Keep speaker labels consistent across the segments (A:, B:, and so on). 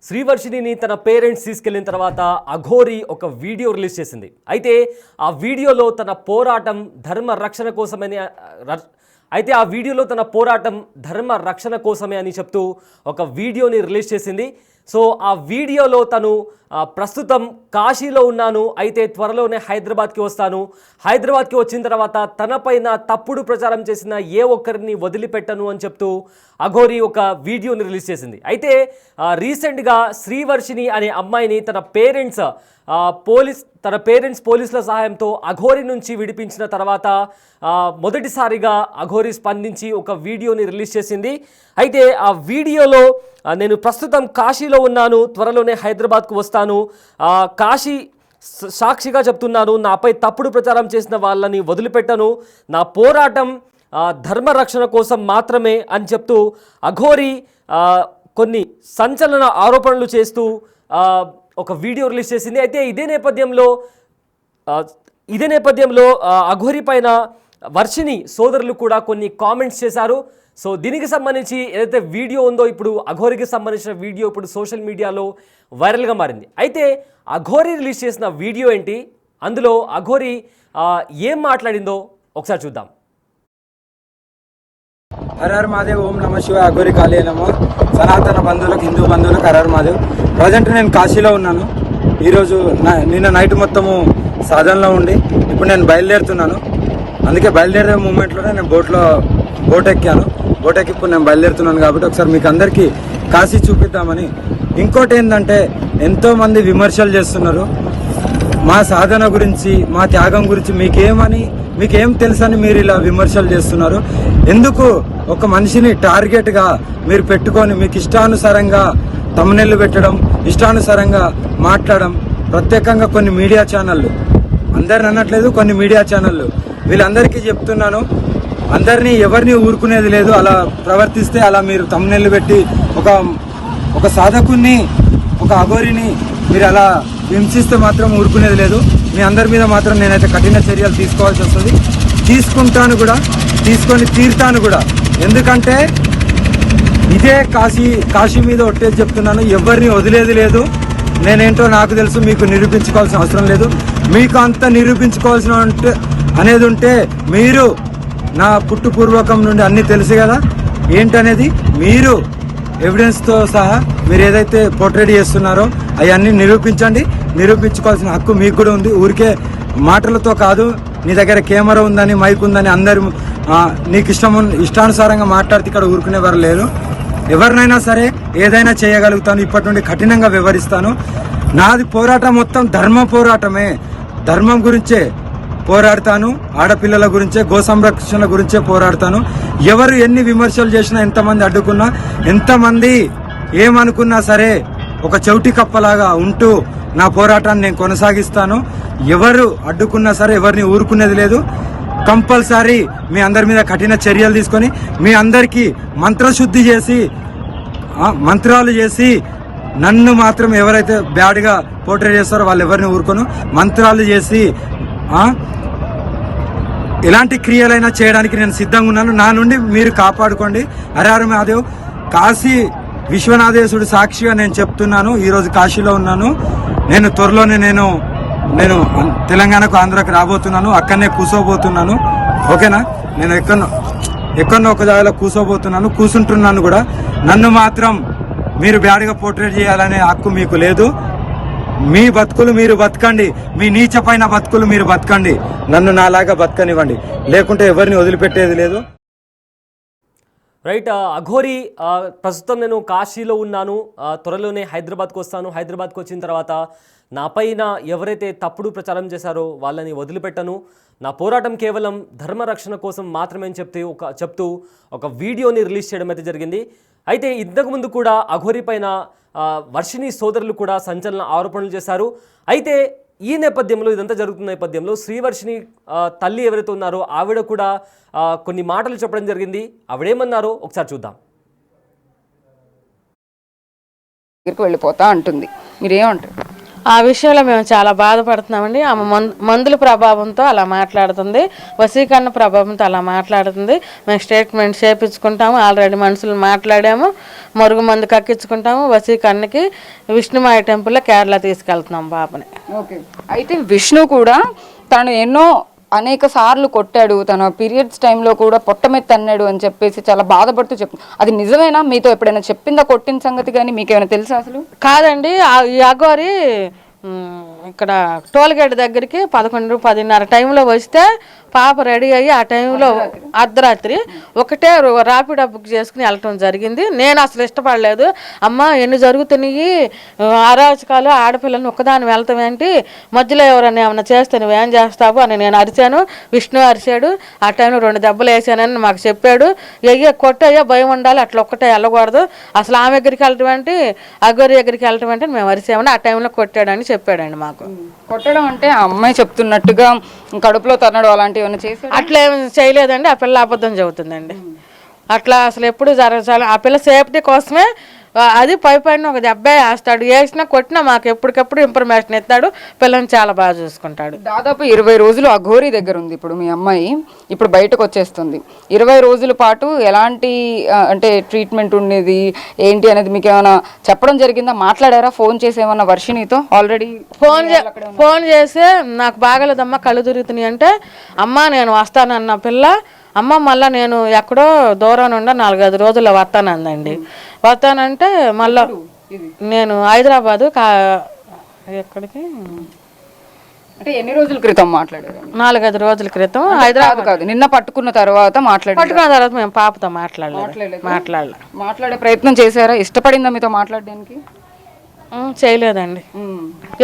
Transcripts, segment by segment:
A: శ్రీవర్షిణిని తన పేరెంట్స్ తీసుకెళ్లిన తర్వాత అఘోరి ఒక వీడియో రిలీజ్ చేసింది. అయితే ఆ వీడియోలో తన పోరాటం ధర్మ రక్షణ కోసమే అని చెప్తూ ఒక వీడియోని రిలీజ్ చేసింది. సో ఆ వీడియోలో తను ప్రస్తుతం కాశీలో ఉన్నాను, అయితే త్వరలోనే హైదరాబాద్కి వస్తాను, హైదరాబాద్కి వచ్చిన తర్వాత తనపైన తప్పుడు ప్రచారం చేసిన ఏ ఒక్కరిని వదిలిపెట్టను అని చెప్తూ అఘోరి ఒక వీడియోని రిలీజ్ చేసింది. అయితే రీసెంట్గా శ్రీవర్షిణి అనే అమ్మాయిని తన పేరెంట్స్ పోలీసుల సహాయంతో అఘోరి నుంచి విడిపించిన తర్వాత మొదటిసారిగా అఘోరి స్పందించి ఒక వీడియోని రిలీజ్ చేసింది. అయితే ఆ వీడియోలో నేను ప్రస్తుతం కాశీలో ఉన్నాను, త్వరలోనే హైదరాబాద్కు వస్తాను, కాశీ సాక్షిగా చెప్తున్నాను, నాపై తప్పుడు ప్రచారం చేసిన వాళ్ళని వదిలిపెట్టను, నా పోరాటం ధర్మ రక్షణ కోసం మాత్రమే అని చెప్తూ అఘోరి కొన్ని సంచలన ఆరోపణలు చేస్తూ ఒక వీడియో రిలీజ్ చేసింది. అయితే ఇదే నేపథ్యంలో అఘోరి పైన వర్షిణి సోదరులు కూడా కొన్ని కామెంట్స్ చేశారు. సో దీనికి సంబంధించి ఏదైతే వీడియో ఉందో, ఇప్పుడు అఘోరికి సంబంధించిన వీడియో ఇప్పుడు సోషల్ మీడియాలో వైరల్గా మారింది. అయితే అఘోరి రిలీజ్ చేసిన వీడియో ఏంటి, అందులో అఘోరి ఏం మాట్లాడిందో ఒకసారి చూద్దాం.
B: హరహర్ మహాదేవ్, ఓం నమ శివ, అఘోరి కాళీ నమో. సనాతన బంధువులకు, హిందూ బంధువులకు హరహర్ మహాదేవ్. ప్రజెంట్ నేను కాశీలో ఉన్నాను. ఈరోజు నిన్న నైట్ మొత్తము సాధనలో ఉండి ఇప్పుడు నేను బయలుదేరుతున్నాను. అందుకే బయలుదేరే మూమెంట్లోనే నేను బోట్ ఎక్కాను. బోట్ ఎక్కి ఇప్పుడు నేను బయలుదేరుతున్నాను కాబట్టి ఒకసారి మీకు అందరికీ కాశీ చూపిద్దామని. ఇంకోటి ఏంటంటే, ఎంతోమంది విమర్శలు చేస్తున్నారు మా సాధన గురించి, మా త్యాగం గురించి. మీకేం తెలుసని మీరు ఇలా విమర్శలు చేస్తున్నారు? ఎందుకు ఒక మనిషిని టార్గెట్గా మీరు పెట్టుకొని మీకు ఇష్టానుసారంగా తమ్నెళ్ళు పెట్టడం, ఇష్టానుసారంగా మాట్లాడడం? ప్రత్యేకంగా కొన్ని మీడియా ఛానళ్ళు, అందరిని అనట్లేదు, కొన్ని మీడియా ఛానళ్ళు, వీళ్ళందరికీ చెప్తున్నాను, అందరినీ ఎవరిని ఊరుకునేది లేదు. అలా ప్రవర్తిస్తే, అలా మీరు తమ్నెళ్ళు పెట్టి ఒక సాధకుని, ఒక అఘోరిని మీరు అలా హింసిస్తే మాత్రం ఊరుకునేది లేదు. మీ అందరి మీద మాత్రం నేనైతే కఠిన చర్యలు తీసుకోవాల్సి వస్తుంది. తీసుకుంటాను కూడా, తీసుకొని తీరుతాను కూడా. ఎందుకంటే ఇదే కాశీ మీద ఒట్టేసి చెప్తున్నాను, ఎవరిని వదిలేది లేదు. నేనేంటో నాకు తెలుసు, మీకు నిరూపించుకోవాల్సిన అవసరం లేదు. మీకు అంత నిరూపించుకోవాల్సిన అనేది ఉంటే మీరు నా పుట్టుపూర్వకం నుండి అన్నీ తెలుసు కదా ఏంటనేది. మీరు ఎవిడెన్స్తో సహా మీరు ఏదైతే పోర్ట్రేట్ చేస్తున్నారో అవన్నీ నిరూపించండి. నిరూపించుకోవాల్సిన హక్కు మీకు కూడా ఉంది. ఊరికే మాటలతో కాదు. నీ దగ్గర కెమెరా ఉందని, మైక్ ఉందని అందరూ నీకు ఇష్టానుసారంగా మాట్లాడితే ఇక్కడ ఊరుకునేవారు లేరు. ఎవరినైనా సరే ఏదైనా చేయగలుగుతాను. ఇప్పటి నుండి కఠినంగా వ్యవహరిస్తాను. నాది పోరాటం మొత్తం ధర్మ పోరాటమే. ధర్మం గురించే పోరాడతాను. ఆడపిల్లల గురించే, గో సంరక్షణ గురించే పోరాడతాను. ఎవరు ఎన్ని విమర్శలు చేసినా, ఎంతమంది అడ్డుకున్నా, ఎంతమంది ఏమనుకున్నా సరే ఒక చెవిటి కప్పలాగా ఉంటూ నా పోరాటాన్ని నేను కొనసాగిస్తాను. ఎవరు అడ్డుకున్నా సరే ఎవరిని ఊరుకునేది లేదు. కంపల్సరీ మీ అందరి మీద కఠిన చర్యలు తీసుకొని, మీ అందరికీ మంత్రశుద్ధి చేసి, మంత్రాలు చేసి, నన్ను మాత్రం ఎవరైతే బ్యాడ్గా పోర్ట్రేట్ చేస్తారో వాళ్ళు ఎవరిని ఊరుకోను. మంత్రాలు చేసి ఎలాంటి క్రియలైనా చేయడానికి నేను సిద్ధంగా ఉన్నాను. నా నుండి మీరు కాపాడుకోండి. హరహర్ మహాదేవ్. కాశీ విశ్వనాథేశ్వరుడు సాక్షిగా నేను చెప్తున్నాను, ఈరోజు కాశీలో ఉన్నాను. నేను త్వరలోనే నేను తెలంగాణకు, ఆంధ్రాకు రాబోతున్నాను. అక్కడనే కూర్చోబోతున్నాను. ఓకేనా? నేను ఎక్కడో ఒక జాగాలో కూర్చుంటున్నాను కూడా. నన్ను మాత్రం మీరు బ్యాడ్గా పోర్ట్రేట్ చేయాలనే హక్కు మీకు లేదు. మీ బతుకులు మీరు బతకండి, మీ నీచపైన బతుకులు మీరు బతకండి. నన్ను నాలాగా బతకనివ్వండి, లేకుంటే ఎవరిని వదిలిపెట్టేది లేదు.
A: రైట్. అఘోరి ప్రస్తుతం నేను కాశీలో ఉన్నాను, త్వరలోనే హైదరాబాద్కు వస్తాను, హైదరాబాద్కు వచ్చిన తర్వాత నా పైన ఎవరైతే తప్పుడు ప్రచారం చేశారో వాళ్ళని వదిలిపెట్టను, నా పోరాటం కేవలం ధర్మ రక్షణ కోసం మాత్రమే అని చెప్తూ ఒక వీడియోని రిలీజ్ చేయడం అయితే జరిగింది. అయితే ఇంతకుముందు కూడా అఘోరి పైన వర్షిణి సోదరులు కూడా సంచలన ఆరోపణలు చేశారు. అయితే ఇదంతా జరుగుతున్న నేపథ్యంలో శ్రీవర్షిణి తల్లి ఎవరైతే ఉన్నారో ఆవిడ కూడా కొన్ని మాటలు చెప్పడం జరిగింది. ఆవిడేమన్నారో ఒకసారి చూద్దాం.
C: దగ్గరికి వెళ్ళిపోతా అంటుంది, మీరేమంటారు? ఆ విషయంలో మేము చాలా బాధపడుతున్నామండి. ఆమె మందుల ప్రభావంతో అలా మాట్లాడుతుంది, వశీకరణ ప్రభావంతో అలా మాట్లాడుతుంది. మేము స్టేట్మెంట్ చేయించుకుంటాము, ఆల్రెడీ మనుషులు మాట్లాడాము, మరుగు మందు కక్కించుకుంటాము. వశీకరణకి విష్ణుమాయ టెంపుల్లో కేరళ తీసుకెళ్తున్నాం బాబుని.
D: ఓకే, అయితే విష్ణు కూడా తను అనేక సార్లు కొట్టాడు, తన పీరియడ్స్ టైంలో కూడా పొట్టమెత్తి అన్నాడు అని చెప్పేసి చాలా బాధపడుతూ చెప్తుంది. అది నిజమేనా? మీతో ఎప్పుడైనా చెప్పిందా కొట్టిన సంగతి? కానీ మీకేమైనా తెలుసా అసలు?
C: కాదండి, ఈ అఘోరి ఇక్కడ టోల్గేట్ దగ్గరికి 11-10:30 టైంలో వస్తే పాప రెడీ అయ్యి ఆ టైంలో అర్ధరాత్రి ఒకటే ర్యాపిడో బుక్ చేసుకుని వెళ్ళటం జరిగింది. నేను అసలు ఇష్టపడలేదు. అమ్మ ఎన్ని జరుగుతున్నాయి అరాచకాలు, ఆడపిల్లల్ని ఒక్కదాన్ని వెళ్తాం ఏంటి, మధ్యలో ఎవరన్నా ఏమన్నా చేస్తే నువ్వేం చేస్తావు అని నేను అరిచాను. విష్ణు అరిచాడు. ఆ టైంలో 2 దెబ్బలు వేసానని మాకు చెప్పాడు. కొట్టయ్యా భయం ఉండాలి, అట్లా ఒక్కటే వెళ్ళకూడదు, అసలు ఆమె దగ్గరికి వెళ్ళటం ఏంటి, అఘోరి దగ్గరికి వెళ్ళటం ఏంటి మేము అరిచామని ఆ టైంలో కొట్టాడని చెప్పాడండి మాకు.
D: కొట్టడం అంటే ఆ అమ్మాయి చెప్తున్నట్టుగా కడుపులో తన్నడం అలాంటివి ఏమైనా చేసి
C: అట్లా ఏమి చేయలేదండి. ఆ పిల్ల అబద్ధం చెబుతుందండి. అట్లా అసలు ఎప్పుడు జరగాలి. ఆ పిల్ల సేఫ్టీ కోసమే అది పైన ఒక దెబ్బ వేస్తాడు, వేసినా కొట్టినా మాకు ఎప్పటికప్పుడు ఇన్ఫర్మేషన్ ఇస్తాడు. పిల్లని చాలా బాగా చూసుకుంటాడు.
D: దాదాపు 20 రోజులు అఘోరి దగ్గర ఉంది ఇప్పుడు మీ అమ్మాయి. ఇప్పుడు బయటకు వచ్చేస్తుంది. 20 రోజుల పాటు ఎలాంటి అంటే ట్రీట్మెంట్ ఉండేది ఏంటి అనేది మీకు ఏమైనా చెప్పడం జరిగిందా? మాట్లాడారా? ఫోన్ చేసి ఏమన్నా వర్షినితో? ఆల్రెడీ
C: ఫోన్ చేసి నాకు బాగలేదమ్మా, కళ్ళు తిరుగుతున్నాయి అంటే, అమ్మ నేను వస్తానన్న పిల్ల, అమ్మ మళ్ళీ నేను ఎక్కడో దూరం నుండి 4-5 రోజుల్లో వస్తానందండి. వస్తానంటే మళ్ళీ నేను హైదరాబాదు ఎక్కడికి
D: అంటే ఎన్ని రోజుల క్రితం మాట్లాడారు?
C: 4-5 రోజుల క్రితం. హైదరాబాద్
D: కాదు, నిన్న పట్టుకున్న తర్వాత
C: పట్టుకున్న తర్వాత మేము పాపతో మాట్లాడే
D: ప్రయత్నం చేశారా? ఇష్టపడిందా మీతో మాట్లాడడానికి?
C: చేయలేదండి.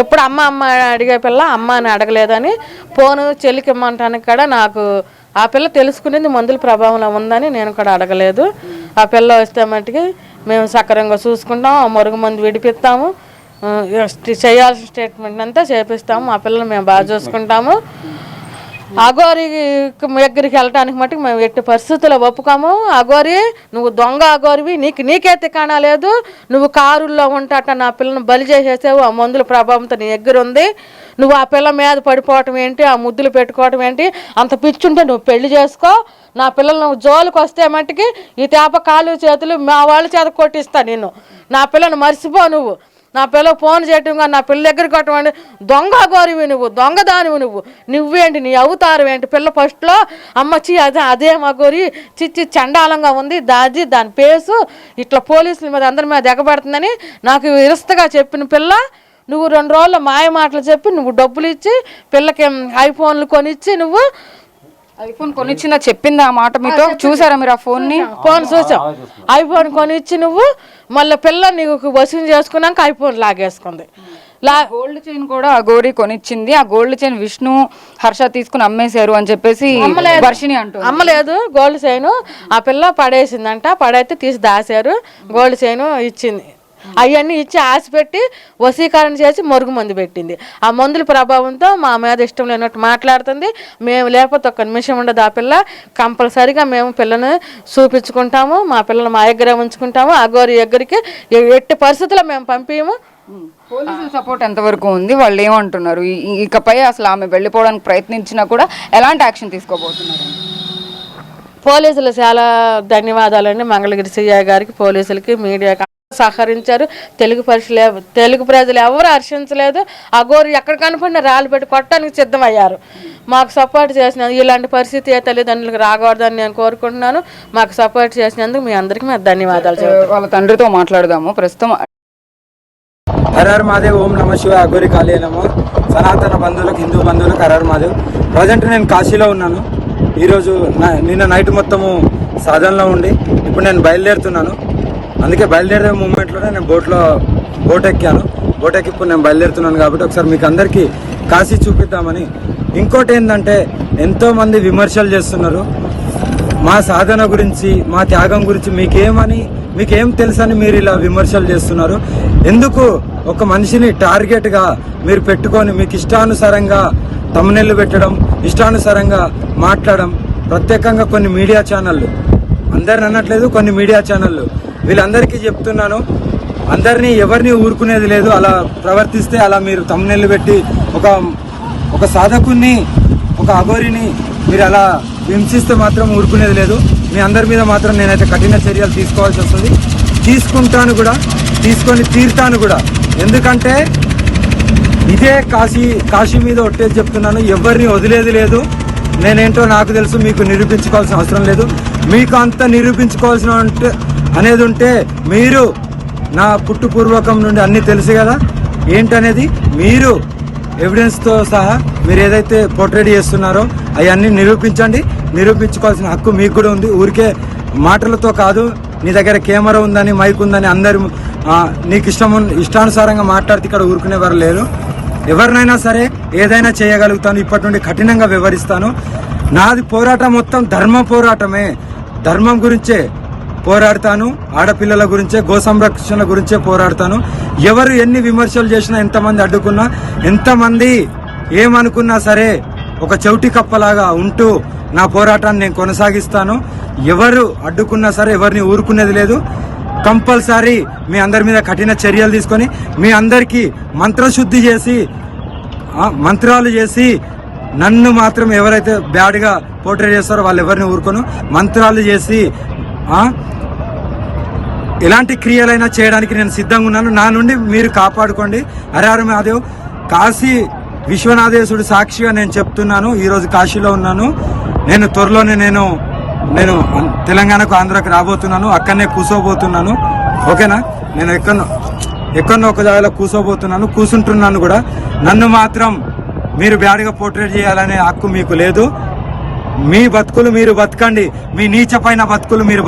C: ఎప్పుడు అమ్మ అమ్మ అడిగే పిల్ల అమ్మ అని అడగలేదని ఫోను చెల్లికి ఇమ్మంటానికి కూడా నాకు ఆ పిల్ల తెలుసుకునేది మందుల ప్రభావంలో ఉందని నేను కూడా అడగలేదు. ఆ పిల్ల వస్తే మట్టుకి మేము సక్రంగా చూసుకుంటాం, మరుగు మందు విడిపిస్తాము, చేయాల్సిన స్టేట్మెంట్ అంతా చేపిస్తాము. ఆ పిల్లలు మేము బాగా చూసుకుంటాము. అఘోరి దగ్గరికి వెళ్ళటానికి మట్టుకు మేము ఎట్టి పరిస్థితుల్లో ఒప్పుకోము. అఘోరి నువ్వు దొంగ అఘోరివి, నీకే తికాణా లేదు, నువ్వు కారుల్లో ఉంటాట నా పిల్లని బలి చేసేసావు, ఆ మందుల ప్రభావంతో నీ దగ్గర ఉంది, నువ్వు ఆ పిల్ల మీద పడిపోవటం ఏంటి, ఆ ముద్దులు పెట్టుకోవటం ఏంటి, అంత పిచ్చుంటే నువ్వు పెళ్లి చేసుకో, నా పిల్లలు నువ్వు జోలికి వస్తే మట్టుకి ఈ తేప కాలు చేతులు మా వాళ్ళ చేత కొట్టిస్తా నిన్ను, నా పిల్లను మర్చిపో, నువ్వు నా పిల్లకి ఫోన్ చేయటం కానీ నా పిల్ల దగ్గరికి కొట్టమండి, దొంగ గోరివి నువ్వు, దొంగదానివి నువ్వేంటి, నీ అవతారం ఏంటి? పిల్ల ఫస్ట్లో అమ్మచ్చి అదే మా గోరి చిచ్చి చండాలంగా ఉంది, దాని పేసు ఇట్లా పోలీసుల మీద అందరి మీద ఎగబడుతుందని నాకు ఇరస్తగా చెప్పిన పిల్ల, నువ్వు 2 రోజుల్లో మాయ మాటలు చెప్పి నువ్వు డబ్బులు ఇచ్చి పిల్లకి ఐఫోన్లు కొనిచ్చి నువ్వు
D: ఐఫోన్ కొనిచ్చిందా? చెప్పిందా ఆ మాట మీతో? చూసారా మీరు ఆ ఫోన్
C: చూసాం. ఐఫోన్ కొనిచ్చి నువ్వు మళ్ళీ పిల్ల నీకు వసూలు చేసుకున్నాక ఐఫోన్ లాగేసుకుంది.
D: గోల్డ్ చైన్ కూడా అఘోరి కొనిచ్చింది. ఆ గోల్డ్ చైన్ విష్ణు హర్ష తీసుకుని అమ్మేశారు అని చెప్పేసి వర్షిని అంటూ
C: అమ్మలేదు. గోల్డ్ చైన్ ఆ పిల్ల పడేసిందంట, పడైతే తీసి దాశారు, గోల్డ్ చైన్ ఇచ్చింది. అవన్నీ ఇచ్చి ఆశ పెట్టి వశీకరణ చేసి మరుగు మందు పెట్టింది. ఆ మందుల ప్రభావంతో మా మీద ఇష్టం లేనట్టు మాట్లాడుతుంది. మేము లేకపోతే ఒక్క నిమిషం ఉండదు. ఆ పిల్ల కంపల్సరిగా మేము పిల్లని చూపించుకుంటాము, మా పిల్లలు మా దగ్గర ఉంచుకుంటాము. అఘోరి దగ్గరికి ఎట్టి పరిస్థితుల్లో మేము పంపించము.
D: పోలీసుల సపోర్ట్ ఎంతవరకు ఉంది? వాళ్ళు ఏమంటున్నారు? ఇకపై అసలు ఆమె వెళ్ళిపోవడానికి ప్రయత్నించినా కూడా ఎలాంటి యాక్షన్ తీసుకోబోతున్నారు?
C: పోలీసులు చాలా ధన్యవాదాలండి. మంగళగిరి సిఐ గారికి, పోలీసులకి, మీడియాకి సహకరించారు. తెలుగు ప్రజలు ఎవరు హర్షించలేదు. అఘోరి ఎక్కడ కనపడినా రాళ్ళు పెట్టి కొట్టడానికి సిద్ధమయ్యారు. మాకు సపోర్ట్ చేసిన ఇలాంటి పరిస్థితి ఏ తల్లిదండ్రులకు రాకూడదని నేను కోరుకుంటున్నాను. మాకు సపోర్ట్ చేసినందుకు మీ అందరికీ మేము ధన్యవాదాలు.
D: వాళ్ళ తండ్రితో మాట్లాడదాము ప్రస్తుతం.
B: హరహర్ మహాదేవ్, ఓం నమ శివ, అఘోరి కాళీ నమః. సనాతన బంధువులకు, హిందూ బంధువులకు హరహర్ మహాదేవ్. ప్రజెంట్ నేను కాశీలో ఉన్నాను. ఈరోజు నిన్న నైట్ మొత్తము సాధనలో ఉండి ఇప్పుడు నేను బయలుదేరుతున్నాను. అందుకే బయలుదేరే మూమెంట్లోనే నేను బోట్ ఎక్కాను. బోట్ ఎక్కి ఇప్పుడు నేను బయలుదేరుతున్నాను కాబట్టి ఒకసారి మీకు అందరికీ కాశీ చూపిద్దామని. ఇంకోటి ఏంటంటే, ఎంతోమంది విమర్శలు చేస్తున్నారు మా సాధన గురించి, మా త్యాగం గురించి. మీకేం తెలుసని మీరు ఇలా విమర్శలు చేస్తున్నారు? ఎందుకు ఒక మనిషిని టార్గెట్గా మీరు పెట్టుకొని మీకు ఇష్టానుసారంగా తమ్మునెళ్ళు పెట్టడం, ఇష్టానుసారంగా మాట్లాడడం? ప్రత్యేకంగా కొన్ని మీడియా ఛానళ్ళు, అందరిని అనట్లేదు, కొన్ని మీడియా ఛానళ్ళు, వీళ్ళందరికీ చెప్తున్నాను, అందరినీ ఎవరిని ఊరుకునేది లేదు. అలా ప్రవర్తిస్తే అలా మీరు తమ్ముళ్ళు పెట్టి ఒక సాధకుని, ఒక అఘోరిని మీరు అలా హింసిస్తే మాత్రం ఊరుకునేది లేదు. మీ అందరి మీద మాత్రం నేనైతే కఠిన చర్యలు తీసుకోవాల్సి వస్తుంది. తీసుకుంటాను కూడా, తీసుకొని తీరుతాను కూడా. ఎందుకంటే ఇదే కాశీ మీద ఒట్టేసి చెప్తున్నాను, ఎవరిని వదిలేది లేదు. నేనేంటో నాకు తెలుసు, మీకు నిరూపించుకోవాల్సిన అవసరం లేదు. మీకు అంత నిరూపించుకోవాల్సిన అనేది ఉంటే మీరు నా పుట్టుపూర్వకం నుండి అన్నీ తెలుసు కదా ఏంటనేది. మీరు ఎవిడెన్స్తో సహా మీరు ఏదైతే పోర్ట్రేట్ చేస్తున్నారో అవన్నీ నిరూపించండి. నిరూపించుకోవాల్సిన హక్కు మీకు కూడా ఉంది. ఊరికే మాటలతో కాదు. నీ దగ్గర కెమెరా ఉందని, మైక్ ఉందని అందరు నీకు ఇష్టానుసారంగా మాట్లాడితే ఇక్కడ ఊరుకునేవారు లేరు. ఎవరినైనా సరే ఏదైనా చేయగలుగుతాను. ఇప్పటి నుండి కఠినంగా వివరిస్తాను. నాది పోరాటం మొత్తం ధర్మ పోరాటమే. ధర్మం గురించే పోరాడతాను. ఆడపిల్లల గురించే, గో సంరక్షణ గురించే పోరాడతాను. ఎవరు ఎన్ని విమర్శలు చేసినా, ఎంతమంది అడ్డుకున్నా, ఎంతమంది ఏమనుకున్నా సరే ఒక చెవిటి కప్పలాగా ఉంటూ నా పోరాటాన్ని నేను కొనసాగిస్తాను. ఎవరు అడ్డుకున్నా సరే ఎవరిని ఊరుకునేది లేదు. కంపల్సరీ మీ అందరి మీద కఠిన చర్యలు తీసుకొని మీ అందరికీ మంత్రశుద్ధి చేసి, మంత్రాలు చేసి నన్ను మాత్రం ఎవరైతే బ్యాడ్గా పోర్ట్రేట్ చేస్తారో వాళ్ళు ఎవరిని ఊరుకోను. మంత్రాలు చేసి ఎలాంటి క్రియలైనా చేయడానికి నేను సిద్ధంగా ఉన్నాను. నా నుండి మీరు కాపాడుకోండి. హరహర మహాదేవ్. కాశీ విశ్వనాథేశ్వరుడు సాక్షిగా నేను చెప్తున్నాను. ఈరోజు కాశీలో ఉన్నాను. నేను త్వరలోనే నేను తెలంగాణకు, ఆంధ్రాకు రాబోతున్నాను. అక్కడనే కూర్చోబోతున్నాను. ఓకేనా? నేను ఎక్కడో ఒక జాగాలో కూర్చుంటున్నాను కూడా. నన్ను మాత్రం మీరు బ్యాడ్గా పోర్ట్రేట్ చేయాలనే హక్కు మీకు లేదు. మీ బతుకులు మీరు బతకండి. మీ నీచపైన బతుకులు మీరు